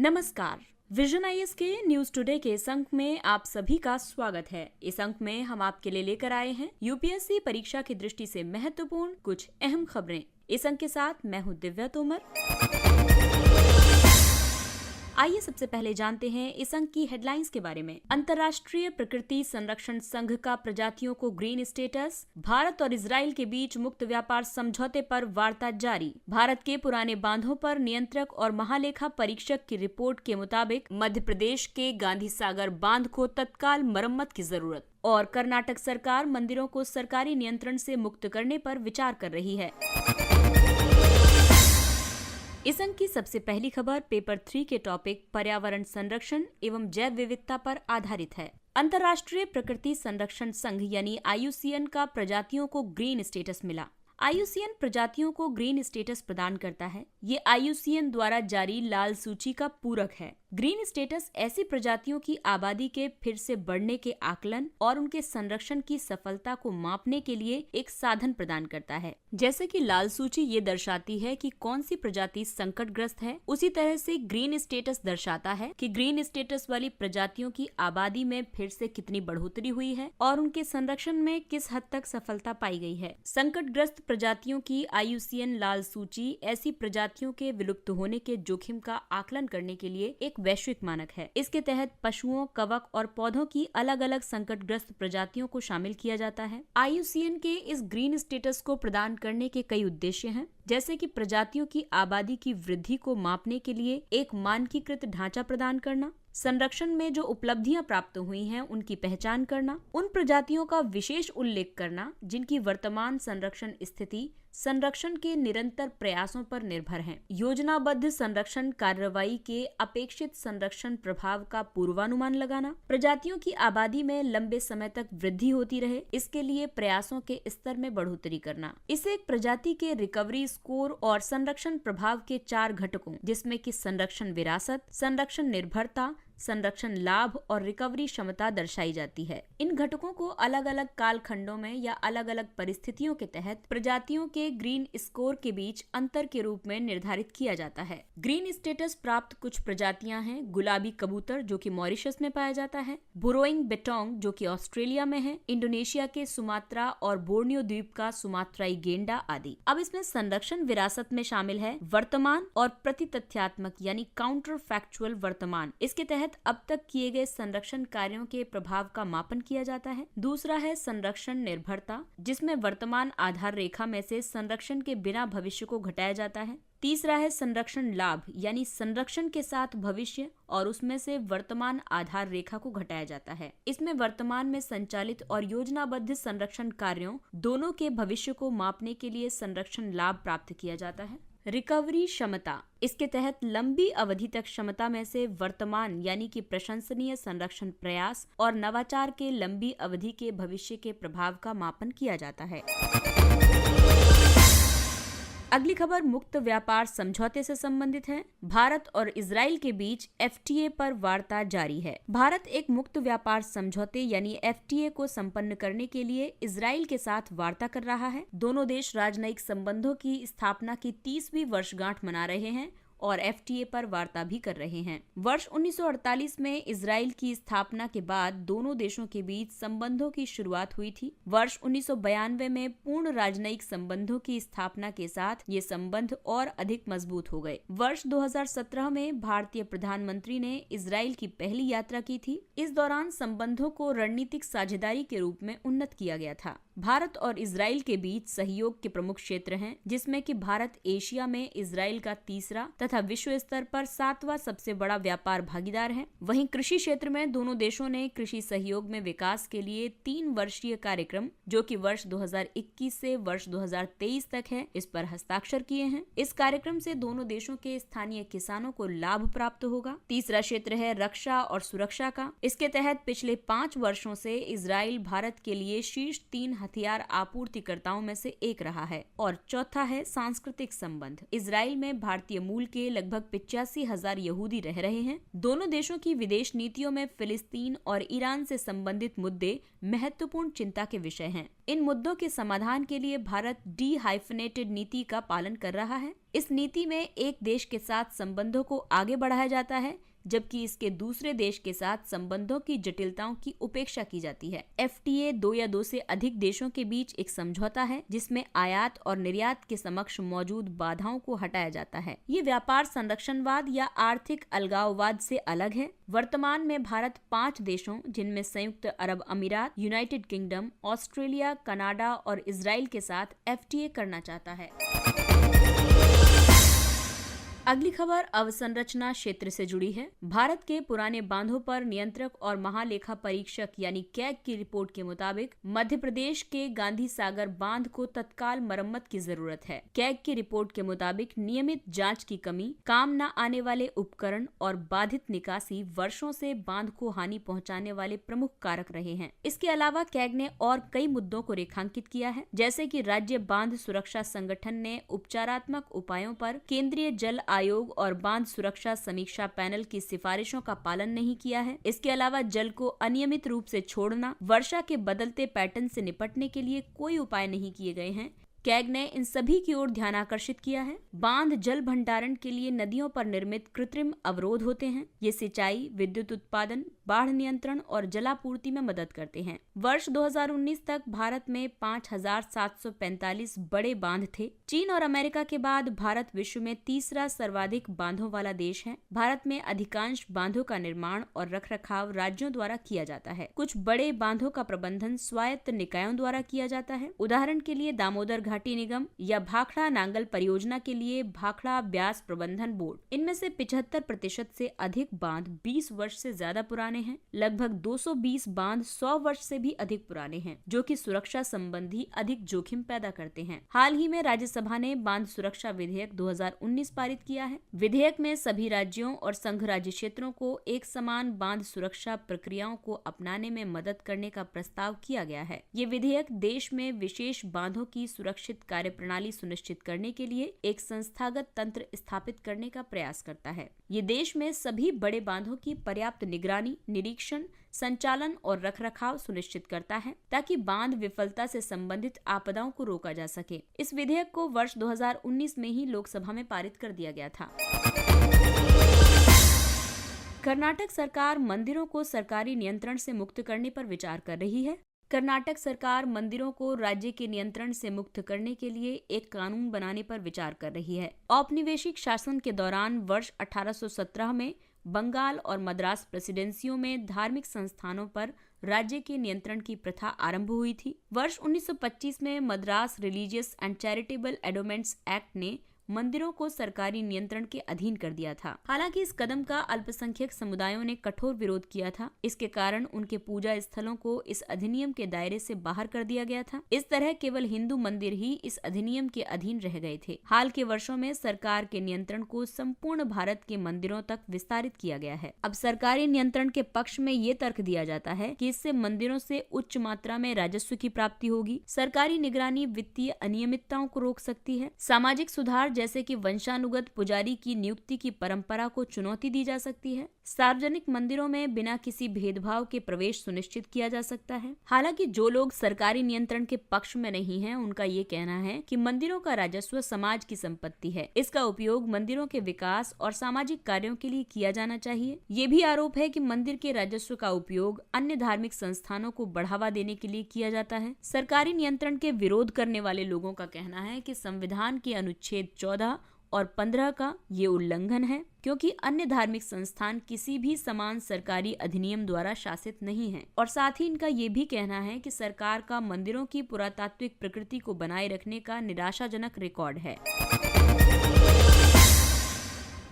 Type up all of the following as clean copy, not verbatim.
नमस्कार। Vision IAS के news today के इस अंक में आप सभी का स्वागत है। इस अंक में हम आपके लिए लेकर आए हैं यूपीएससी परीक्षा की दृष्टि से महत्वपूर्ण कुछ अहम खबरें। इस अंक के साथ मैं हूं दिव्या तोमर। आइए सबसे पहले जानते हैं इस अंक की हेडलाइंस के बारे में। अंतर्राष्ट्रीय प्रकृति संरक्षण संघ का प्रजातियों को ग्रीन स्टेटस। भारत और इजराइल के बीच मुक्त व्यापार समझौते पर वार्ता जारी। भारत के पुराने बांधों पर नियंत्रक और महालेखा परीक्षक की रिपोर्ट के मुताबिक मध्य प्रदेश के गांधी सागर बांध को तत्काल मरम्मत की जरूरत। और कर्नाटक सरकार मंदिरों को सरकारी नियंत्रण से मुक्त करने पर विचार कर रही है। इस अंक की सबसे पहली खबर पेपर 3 के टॉपिक पर्यावरण संरक्षण एवं जैव विविधता पर आधारित है। अंतर्राष्ट्रीय प्रकृति संरक्षण संघ यानी IUCN का प्रजातियों को ग्रीन स्टेटस मिला। IUCN प्रजातियों को ग्रीन स्टेटस प्रदान करता है। ये IUCN द्वारा जारी लाल सूची का पूरक है। ग्रीन स्टेटस ऐसी प्रजातियों की आबादी के फिर से बढ़ने के आकलन और उनके संरक्षण की सफलता को मापने के लिए एक साधन प्रदान करता है। जैसे कि लाल सूची ये दर्शाती है कि कौन सी प्रजाति संकटग्रस्त है, उसी तरह से ग्रीन स्टेटस दर्शाता है कि ग्रीन स्टेटस वाली प्रजातियों की आबादी में फिर से कितनी बढ़ोतरी हुई है और उनके संरक्षण में किस हद तक सफलता पाई गई है। संकटग्रस्त प्रजातियों की IUCN लाल सूची ऐसी प्रजातियों के विलुप्त होने के जोखिम का आकलन करने के लिए एक वैश्विक मानक है। इसके तहत पशुओं, कवक और पौधों की अलग अलग संकटग्रस्त प्रजातियों को शामिल किया जाता है। IUCN के इस ग्रीन स्टेटस को प्रदान करने के कई उद्देश्य हैं, जैसे कि प्रजातियों की आबादी की वृद्धि को मापने के लिए एक मानकीकृत ढांचा प्रदान करना, संरक्षण में जो उपलब्धियां प्राप्त हुई हैं उनकी पहचान करना, उन प्रजातियों का विशेष उल्लेख करना जिनकी वर्तमान संरक्षण स्थिति संरक्षण के निरंतर प्रयासों पर निर्भर है, योजनाबद्ध संरक्षण कार्रवाई के अपेक्षित संरक्षण प्रभाव का पूर्वानुमान लगाना, प्रजातियों की आबादी में लंबे समय तक वृद्धि होती रहे इसके लिए प्रयासों के स्तर में बढ़ोतरी करना। इसे एक प्रजाति के रिकवरी स्कोर और संरक्षण प्रभाव के 4 घटकों जिसमें कि संरक्षण विरासत, संरक्षण निर्भरता, संरक्षण लाभ और रिकवरी क्षमता दर्शाई जाती है। इन घटकों को अलग अलग कालखंडों में या अलग अलग परिस्थितियों के तहत प्रजातियों के ग्रीन स्कोर के बीच अंतर के रूप में निर्धारित किया जाता है। ग्रीन स्टेटस प्राप्त कुछ प्रजातियां हैं गुलाबी कबूतर जो कि मॉरिशस में पाया जाता है, बुरोइंग बेटोंग जो कि ऑस्ट्रेलिया में है, इंडोनेशिया के सुमात्रा और बोर्नियो द्वीप का सुमात्राई गेंडा आदि। अब इसमें संरक्षण विरासत में शामिल है वर्तमान और प्रतितथ्यात्मक यानी काउंटर फैक्चुअल वर्तमान। इसके तहत अब तक किए गए संरक्षण कार्यों के प्रभाव का मापन किया जाता है। दूसरा है संरक्षण निर्भरता, जिसमें वर्तमान आधार रेखा में से संरक्षण के बिना भविष्य को घटाया जाता है। तीसरा है संरक्षण लाभ, यानी संरक्षण के साथ भविष्य और उसमें से वर्तमान आधार रेखा को घटाया जाता है। इसमें वर्तमान में संचालित और योजनाबद्ध संरक्षण कार्यों दोनों के भविष्य को मापने के लिए संरक्षण लाभ प्राप्त किया जाता है। रिकवरी क्षमता, इसके तहत लंबी अवधि तक क्षमता में से वर्तमान यानी कि प्रशंसनीय संरक्षण प्रयास और नवाचार के लंबी अवधि के भविष्य के प्रभाव का मापन किया जाता है। अगली खबर मुक्त व्यापार समझौते से संबंधित है। भारत और इजराइल के बीच FTA पर वार्ता जारी है। भारत एक मुक्त व्यापार समझौते यानी FTA को संपन्न करने के लिए इजराइल के साथ वार्ता कर रहा है। दोनों देश राजनयिक संबंधों की स्थापना की 30वीं वर्षगांठ मना रहे हैं और FTA पर वार्ता भी कर रहे हैं। वर्ष 1948 में इजराइल की स्थापना के बाद दोनों देशों के बीच संबंधों की शुरुआत हुई थी। वर्ष 1992 में पूर्ण राजनयिक संबंधों की स्थापना के साथ ये संबंध और अधिक मजबूत हो गए। वर्ष 2017 में भारतीय प्रधानमंत्री ने इजराइल की पहली यात्रा की थी। इस दौरान संबंधों को रणनीतिक साझेदारी के रूप में उन्नत किया गया था। भारत और इजराइल के बीच सहयोग के प्रमुख क्षेत्र हैं, जिसमें कि भारत एशिया में इजराइल का तीसरा तथा विश्व स्तर पर 7वां सबसे बड़ा व्यापार भागीदार है। वहीं कृषि क्षेत्र में दोनों देशों ने कृषि सहयोग में विकास के लिए 3 वर्षीय कार्यक्रम जो कि वर्ष 2021 से वर्ष 2023 तक है, इस पर हस्ताक्षर किए हैं। इस कार्यक्रम से दोनों देशों के स्थानीय किसानों को लाभ प्राप्त होगा। तीसरा क्षेत्र है रक्षा और सुरक्षा का। इसके तहत पिछले 5 वर्षों से इजराइल भारत के लिए शीर्ष 3 हथियार आपूर्तिकर्ताओं में से एक रहा है। और चौथा है सांस्कृतिक संबंध। इजराइल में भारतीय मूल के लगभग 85,000 यहूदी रह रहे हैं। दोनों देशों की विदेश नीतियों में फिलिस्तीन और ईरान से संबंधित मुद्दे महत्वपूर्ण चिंता के विषय हैं। इन मुद्दों के समाधान के लिए भारत डी-हाइफनेटेड नीति का पालन कर रहा है। इस नीति में एक देश के साथ संबंधों को आगे बढ़ाया जाता है, जबकि इसके दूसरे देश के साथ संबंधों की जटिलताओं की उपेक्षा की जाती है। FTA 2 या 2 से अधिक देशों के बीच एक समझौता है जिसमें आयात और निर्यात के समक्ष मौजूद बाधाओं को हटाया जाता है। ये व्यापार संरक्षणवाद या आर्थिक अलगाववाद से अलग है। वर्तमान में भारत 5 देशों, जिनमें संयुक्त अरब अमीरात, यूनाइटेड किंगडम, ऑस्ट्रेलिया, कनाडा और इजराइल के साथ FTA करना चाहता है। अगली खबर अवसंरचना क्षेत्र से जुड़ी है। भारत के पुराने बांधों पर नियंत्रक और महालेखा परीक्षक यानी कैग की रिपोर्ट के मुताबिक मध्य प्रदेश के गांधी सागर बांध को तत्काल मरम्मत की जरूरत है। कैग की रिपोर्ट के मुताबिक नियमित जांच की कमी, काम न आने वाले उपकरण और बाधित निकासी वर्षों से बांध को हानि पहुंचाने वाले प्रमुख कारक रहे हैं। इसके अलावा कैग ने और कई मुद्दों को रेखांकित किया है, जैसे कि राज्य बांध सुरक्षा संगठन ने उपचारात्मक उपायों पर केंद्रीय जल आयोग और बांध सुरक्षा समीक्षा पैनल की सिफारिशों का पालन नहीं किया है। इसके अलावा जल को अनियमित रूप से छोड़ना, वर्षा के बदलते पैटर्न से निपटने के लिए कोई उपाय नहीं किए गए हैं। कैग ने इन सभी की ओर ध्यान आकर्षित किया है। बांध जल भंडारण के लिए नदियों पर निर्मित कृत्रिम अवरोध होते हैं। ये सिंचाई, विद्युत उत्पादन, बाढ़ नियंत्रण और जलापूर्ति में मदद करते हैं। वर्ष 2019 तक भारत में 5,745 बड़े बांध थे। चीन और अमेरिका के बाद भारत विश्व में तीसरा सर्वाधिक बांधों वाला देश है। भारत में अधिकांश बांधों का निर्माण और रखरखाव राज्यों द्वारा किया जाता है। कुछ बड़े बांधों का प्रबंधन स्वायत्त निकायों द्वारा किया जाता है। उदाहरण के लिए दामोदर घाटी निगम या भाखड़ा नांगल परियोजना के लिए भाखड़ा ब्यास प्रबंधन बोर्ड। इनमें से 75% से अधिक बांध 20 वर्ष से ज्यादा पुराने हैं। लगभग 220 बांध 100 वर्ष से भी अधिक पुराने हैं, जो कि सुरक्षा संबंधी अधिक जोखिम पैदा करते हैं। हाल ही में राज्यसभा ने बांध सुरक्षा विधेयक 2019 पारित किया है। विधेयक में सभी राज्यों और संघ राज्य क्षेत्रों को एक समान बांध सुरक्षा प्रक्रियाओं को अपनाने में मदद करने का प्रस्ताव किया गया है। ये विधेयक देश में विशेष बांधों की सुरक्षित कार्यप्रणाली सुनिश्चित करने के लिए एक संस्थागत तंत्र स्थापित करने का प्रयास करता है। ये देश में सभी बड़े बांधों की पर्याप्त निगरानी, निरीक्षण, संचालन और रखरखाव सुनिश्चित करता है, ताकि बांध विफलता से संबंधित आपदाओं को रोका जा सके। इस विधेयक को वर्ष 2019 में ही लोकसभा में पारित कर दिया गया था। कर्नाटक सरकार मंदिरों को सरकारी नियंत्रण से मुक्त करने पर विचार कर रही है। कर्नाटक सरकार मंदिरों को राज्य के नियंत्रण से मुक्त करने के लिए एक कानून बनाने पर विचार कर रही है। औपनिवेशिक शासन के दौरान वर्ष 1817 में बंगाल और मद्रास प्रेसिडेंसियों में धार्मिक संस्थानों पर राज्य के नियंत्रण की प्रथा आरंभ हुई थी। वर्ष 1925 में Madras religious and charitable endowments act ने मंदिरों को सरकारी नियंत्रण के अधीन कर दिया था। हालांकि इस कदम का अल्पसंख्यक समुदायों ने कठोर विरोध किया था। इसके कारण उनके पूजा स्थलों को इस अधिनियम के दायरे से बाहर कर दिया गया था। इस तरह केवल हिंदू मंदिर ही इस अधिनियम के अधीन रह गए थे। हाल के वर्षों में सरकार के नियंत्रण को संपूर्ण भारत के मंदिरों तक विस्तारित किया गया है। अब सरकारी नियंत्रण के पक्ष में ये तर्क दिया जाता है कि इससे मंदिरों से उच्च मात्रा में राजस्व की प्राप्ति होगी। सरकारी निगरानी वित्तीय अनियमितताओं को रोक सकती है। सामाजिक सुधार जैसे कि वंशानुगत पुजारी की नियुक्ति की परंपरा को चुनौती दी जा सकती है। सार्वजनिक मंदिरों में बिना किसी भेदभाव के प्रवेश सुनिश्चित किया जा सकता है। हालांकि जो लोग सरकारी नियंत्रण के पक्ष में नहीं हैं, उनका ये कहना है कि मंदिरों का राजस्व समाज की संपत्ति है। इसका उपयोग मंदिरों के विकास और सामाजिक कार्यों के लिए किया जाना चाहिए। ये भी आरोप है कि मंदिर के राजस्व का उपयोग अन्य धार्मिक संस्थानों को बढ़ावा देने के लिए किया जाता है। सरकारी नियंत्रण के विरोध करने वाले लोगों का कहना है कि संविधान के अनुच्छेद 14 और 15 का ये उल्लंघन है, क्योंकि अन्य धार्मिक संस्थान किसी भी समान सरकारी अधिनियम द्वारा शासित नहीं है। और साथ ही इनका ये भी कहना है कि सरकार का मंदिरों की पुरातात्विक प्रकृति को बनाए रखने का निराशाजनक रिकॉर्ड है।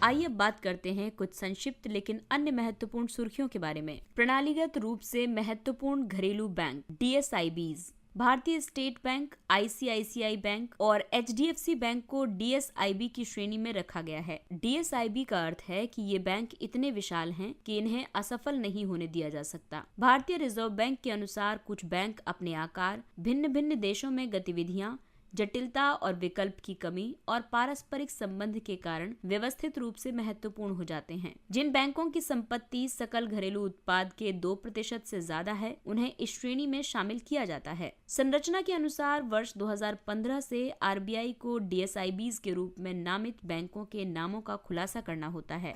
आइए अब बात करते हैं कुछ संक्षिप्त लेकिन अन्य महत्वपूर्ण सुर्खियों के बारे में। प्रणालीगत रूप से महत्वपूर्ण घरेलू बैंक DSIBs भारतीय स्टेट बैंक, ICICI बैंक और HDFC बैंक को DSIB की श्रेणी में रखा गया है। DSIB का अर्थ है कि ये बैंक इतने विशाल हैं कि इन्हें असफल नहीं होने दिया जा सकता। भारतीय रिजर्व बैंक के अनुसार कुछ बैंक अपने आकार, भिन्न भिन्न देशों में गतिविधियां, जटिलता और विकल्प की कमी और पारस्परिक संबंध के कारण व्यवस्थित रूप से महत्वपूर्ण हो जाते हैं। जिन बैंकों की संपत्ति सकल घरेलू उत्पाद के 2% से ज्यादा है, उन्हें इस श्रेणी में शामिल किया जाता है। संरचना के अनुसार वर्ष 2015 से RBI को DSIBs के रूप में नामित बैंकों के नामों का खुलासा करना होता है।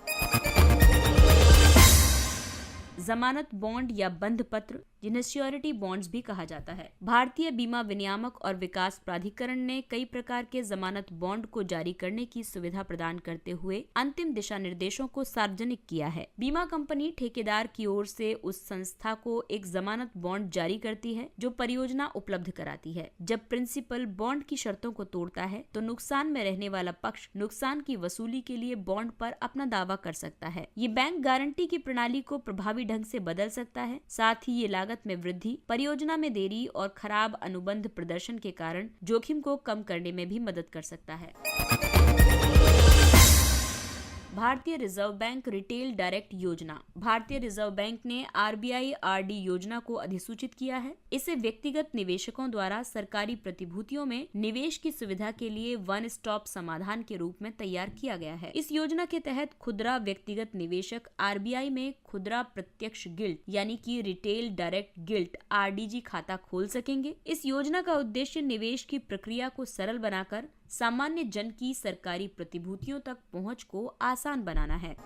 जमानत बॉन्ड या बंध पत्र, जिन्हें श्योरिटी बॉन्ड्स भी कहा जाता है। भारतीय बीमा विनियामक और विकास प्राधिकरण ने कई प्रकार के जमानत बॉन्ड को जारी करने की सुविधा प्रदान करते हुए अंतिम दिशा निर्देशों को सार्वजनिक किया है। बीमा कंपनी ठेकेदार की ओर से उस संस्था को एक जमानत बॉन्ड जारी करती है जो परियोजना उपलब्ध कराती है। जब प्रिंसिपल बॉन्ड की शर्तों को तोड़ता है तो नुकसान में रहने वाला पक्ष नुकसान की वसूली के लिए बॉन्ड पर अपना दावा कर सकता है। ये बैंक गारंटी की प्रणाली को प्रभावी ढंग से बदल सकता है। साथ ही ये लागत में वृद्धि, परियोजना में देरी और खराब अनुबंध प्रदर्शन के कारण जोखिम को कम करने में भी मदद कर सकता है। भारतीय रिजर्व बैंक रिटेल डायरेक्ट योजना। भारतीय रिजर्व बैंक ने RBI RD योजना को अधिसूचित किया है। इसे व्यक्तिगत निवेशकों द्वारा सरकारी प्रतिभूतियों में निवेश की सुविधा के लिए वन स्टॉप समाधान के रूप में तैयार किया गया है। इस योजना के तहत खुदरा व्यक्तिगत निवेशक RBI में खुदरा प्रत्यक्ष गिल्ट यानी कि रिटेल डायरेक्ट गिल्ट RDG खाता खोल सकेंगे। इस योजना का उद्देश्य निवेश की प्रक्रिया को सरल बनाकर सामान्य जन की सरकारी प्रतिभूतियों तक पहुंच को आसान बनाना है।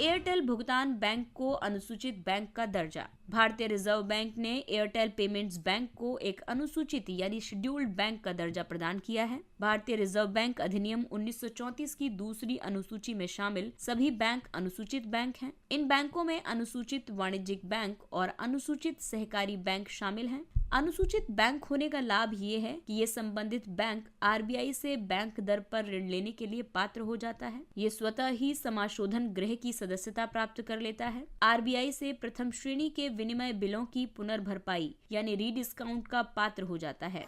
एयरटेल भुगतान बैंक को अनुसूचित बैंक का दर्जा। भारतीय रिजर्व बैंक ने एयरटेल पेमेंट्स बैंक को एक अनुसूचित यानी शेड्यूल्ड बैंक का दर्जा प्रदान किया है। भारतीय रिजर्व बैंक अधिनियम 1934 की दूसरी अनुसूची में शामिल सभी बैंक अनुसूचित बैंक हैं। इन बैंकों में अनुसूचित वाणिज्यिक बैंक और अनुसूचित सहकारी बैंक शामिल हैं। अनुसूचित बैंक होने का लाभ ये है कि ये संबंधित बैंक RBI से बैंक दर पर ऋण लेने के लिए पात्र हो जाता है। ये स्वतः ही समाशोधन गृह की सदस्यता प्राप्त कर लेता है। RBI से प्रथम श्रेणी के विनिमय बिलों की पुनर्भरपाई यानी रीडिस्काउंट का पात्र हो जाता है।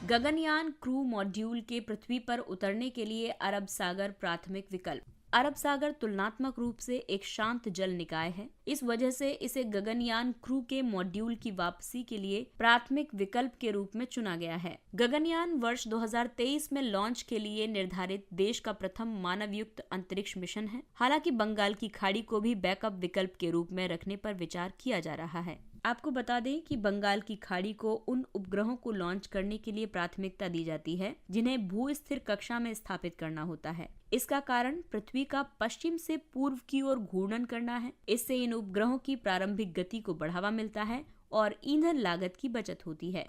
गगनयान क्रू मॉड्यूल के पृथ्वी पर उतरने के लिए अरब सागर प्राथमिक विकल्प। अरब सागर तुलनात्मक रूप से एक शांत जल निकाय है। इस वजह से इसे गगनयान क्रू के मॉड्यूल की वापसी के लिए प्राथमिक विकल्प के रूप में चुना गया है। गगनयान वर्ष 2023 में लॉन्च के लिए निर्धारित देश का प्रथम मानवयुक्त अंतरिक्ष मिशन है। हालांकि बंगाल की खाड़ी को भी बैकअप विकल्प के रूप में रखने पर विचार किया जा रहा है। आपको बता दें कि बंगाल की खाड़ी को उन उपग्रहों को लॉन्च करने के लिए प्राथमिकता दी जाती है जिन्हें भू-स्थिर कक्षा में स्थापित करना होता है। इसका कारण पृथ्वी का पश्चिम से पूर्व की ओर घूर्णन करना है। इससे इन उपग्रहों की प्रारंभिक गति को बढ़ावा मिलता है और ईंधन लागत की बचत होती है।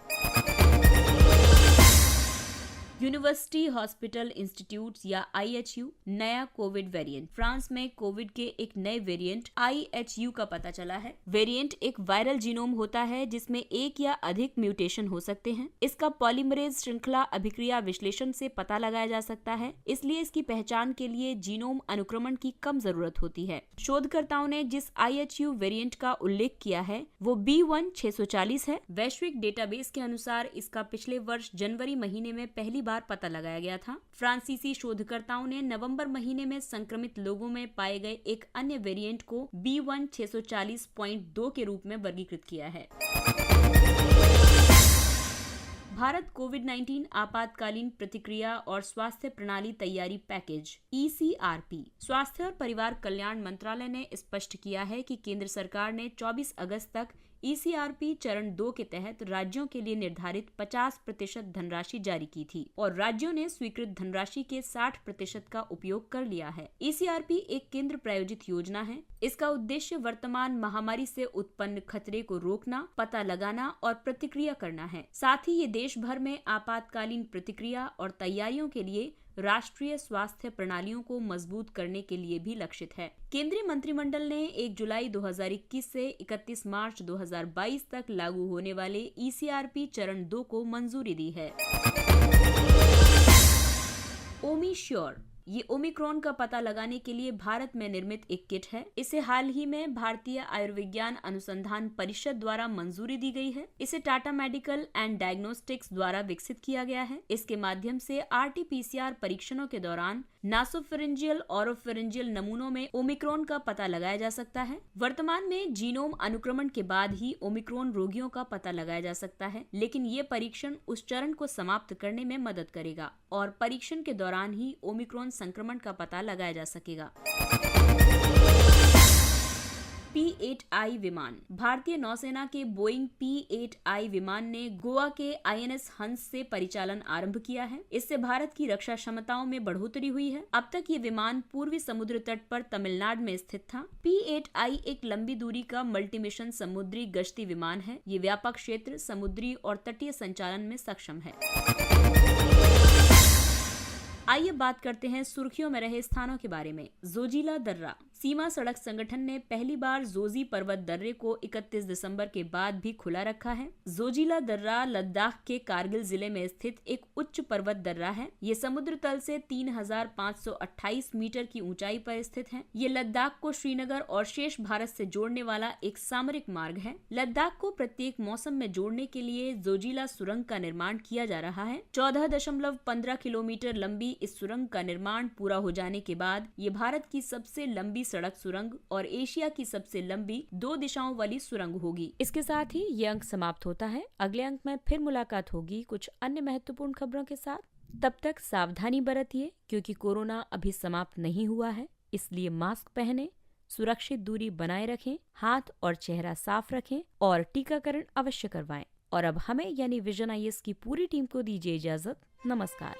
यूनिवर्सिटी हॉस्पिटल इंस्टीट्यूट्स या IHU नया कोविड वेरिएंट। फ्रांस में कोविड के एक नए वेरिएंट IHU का पता चला है। वेरिएंट एक वायरल जीनोम होता है जिसमें एक या अधिक म्यूटेशन हो सकते हैं। इसका पॉलीमरेज श्रृंखला अभिक्रिया विश्लेषण से पता लगाया जा सकता है, इसलिए इसकी पहचान के लिए जीनोम अनुक्रमण की कम जरूरत होती है। शोधकर्ताओं ने जिस IHU वेरिएंट का उल्लेख किया है वो B1640 है। वैश्विक डेटाबेस के अनुसार इसका पिछले वर्ष जनवरी महीने में पहली बार पता लगाया गया था। फ्रांसीसी शोधकर्ताओं ने नवंबर महीने में संक्रमित लोगों में पाए गए एक अन्य वेरिएंट को B1640.2 के रूप में वर्गीकृत किया है। भारत कोविड-19 आपातकालीन प्रतिक्रिया और स्वास्थ्य प्रणाली तैयारी पैकेज ECRP। स्वास्थ्य और परिवार कल्याण मंत्रालय ने स्पष्ट किया है कि केंद्र सरकार ने 24 अगस्त तक ECRP चरण 2 के तहत राज्यों के लिए निर्धारित 50% धनराशि जारी की थी और राज्यों ने स्वीकृत धनराशि के 60% का उपयोग कर लिया है। ECRP एक केंद्र प्रायोजित योजना है। इसका उद्देश्य वर्तमान महामारी से उत्पन्न खतरे को रोकना, पता लगाना और प्रतिक्रिया करना है। साथ ही ये देश भर में आपातकालीन प्रतिक्रिया और तैयारियों के लिए राष्ट्रीय स्वास्थ्य प्रणालियों को मजबूत करने के लिए भी लक्षित है। केंद्रीय मंत्रिमंडल ने 1 जुलाई 2021 से 31 मार्च 2022 तक लागू होने वाले ECRP चरण 2 को मंजूरी दी है। ओमी श्योर ये ओमिक्रॉन का पता लगाने के लिए भारत में निर्मित एक किट है। इसे हाल ही में भारतीय आयुर्विज्ञान अनुसंधान परिषद द्वारा मंजूरी दी गई है। इसे टाटा मेडिकल एंड डायग्नोस्टिक्स द्वारा विकसित किया गया है। इसके माध्यम से RT-PCR परीक्षणों के दौरान नासोफेरेंजियल ओरोफेरेंजियल नमूनों में ओमिक्रॉन का पता लगाया जा सकता है। वर्तमान में जीनोम अनुक्रमण के बाद ही ओमिक्रॉन रोगियों का पता लगाया जा सकता है, लेकिन ये परीक्षण उस चरण को समाप्त करने में मदद करेगा और परीक्षण के दौरान ही ओमिक्रॉन संक्रमण का पता लगाया जा सकेगा। P-8I विमान। भारतीय नौसेना के बोइंग P-8I विमान ने गोवा के INS हंस से परिचालन आरंभ किया है। इससे भारत की रक्षा क्षमताओं में बढ़ोतरी हुई है। अब तक ये विमान पूर्वी समुद्र तट पर तमिलनाडु में स्थित था। P-8I एक लंबी दूरी का मल्टी मिशन समुद्री गश्ती विमान है। ये व्यापक क्षेत्र, समुद्री और तटीय संचालन में सक्षम है। आइए बात करते हैं सुर्खियों में रहे स्थानों के बारे में। जोजिला दर्रा। सीमा सड़क संगठन ने पहली बार जोजी पर्वत दर्रे को 31 दिसंबर के बाद भी खुला रखा है। जोजिला दर्रा लद्दाख के कारगिल जिले में स्थित एक उच्च पर्वत दर्रा है। ये समुद्र तल से 3528 मीटर की ऊंचाई पर स्थित है। ये लद्दाख को श्रीनगर और शेष भारत से जोड़ने वाला एक सामरिक मार्ग है। लद्दाख को प्रत्येक मौसम में जोड़ने के लिए जोजिला सुरंग का निर्माण किया जा रहा है। 14.15 किलोमीटर लंबी इस सुरंग का निर्माण पूरा हो जाने के बाद ये भारत की सबसे लंबी सड़क सुरंग और एशिया की सबसे लंबी 2 दिशाओं वाली सुरंग होगी। इसके साथ ही ये अंक समाप्त होता है। अगले अंक में फिर मुलाकात होगी कुछ अन्य महत्वपूर्ण खबरों के साथ। तब तक सावधानी बरतिए, क्योंकि कोरोना अभी समाप्त नहीं हुआ है। इसलिए मास्क पहने, सुरक्षित दूरी बनाए रखें, हाथ और चेहरा साफ रखें और टीकाकरण अवश्य करवाएं। और अब हमें यानी विजन IAS की पूरी टीम को दीजिए इजाजत। नमस्कार।